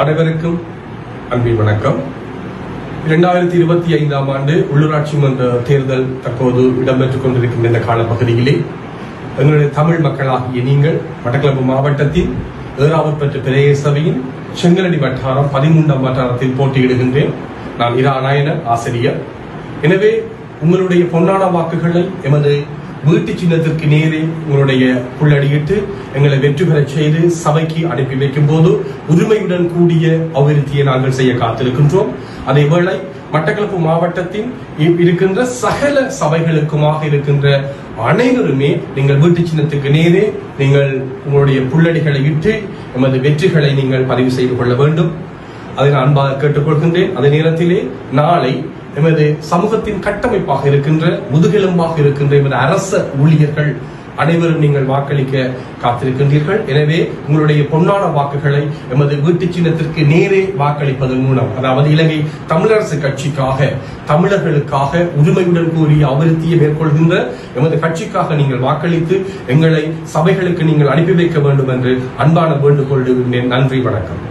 அனைவருக்கும் அன்பின் வணக்கம். 2025 ஆண்டு உள்ளூராட்சி மன்ற தேர்தல் தற்போது இடம்பெற்றுக் கொண்டிருக்கின்ற இந்த காலப்பகுதியிலே எங்களுடைய தமிழ் மக்களாகிய நீங்கள் மட்டக்களப்பு மாவட்டத்தின் ஏறாவூர் பெற்ற பிரதேச சபையின் செங்கலடி வட்டாரம் 13ஆம் வட்டாரத்தில் போட்டியிடுகின்றேன். நான் இரா நாயன ஆசிரியர். எனவே உங்களுடைய பொன்னான வாக்குகளை எமது வீட்டு சின்னத்திற்கு நேரே உங்களுடைய புள்ளடியிட்டு எங்களை வெற்றி பெறச் செய்து சபைக்கு அனுப்பி வைக்கும் போது உரிமையுடன் கூடிய அபிவிருத்தியை நாங்கள் செய்ய காத்திருக்கின்றோம். அதேவேளை மட்டக்களப்பு மாவட்டத்தின் இருக்கின்ற சகல சபைகளுக்குமாக இருக்கின்ற அனைவருமே நீங்கள் வீட்டு சின்னத்துக்கு நேரே நீங்கள் உங்களுடைய புள்ளடிகளை இட்டு எமது வெற்றிகளை நீங்கள் பதிவு செய்து கொள்ள வேண்டும். அதை நான் அன்பாக கேட்டுக்கொள்கின்றேன். அதே நேரத்திலே நாளை எமது சமூகத்தின் கட்டமைப்பாக இருக்கின்ற முதுகெலும்பாக இருக்கின்ற எமது அரச ஊழியர்கள் அனைவரும் நீங்கள் வாக்களிக்க காத்திருக்கின்றீர்கள். எனவே உங்களுடைய பொன்னான வாக்குகளை எமது வீட்டு சின்னத்திற்கு நேரே வாக்களிப்பதன் மூலம், அதாவது இலங்கை தமிழரசு கட்சிக்காக, தமிழர்களுக்காக உரிமையுடன் கூறிய அபிவிருத்தியை மேற்கொள்கின்ற எமது கட்சிக்காக நீங்கள் வாக்களித்து எங்களை சபைகளுக்கு நீங்கள் அனுப்பி வைக்க வேண்டும் என்று அன்பான வேண்டுகோள். நன்றி, வணக்கம்.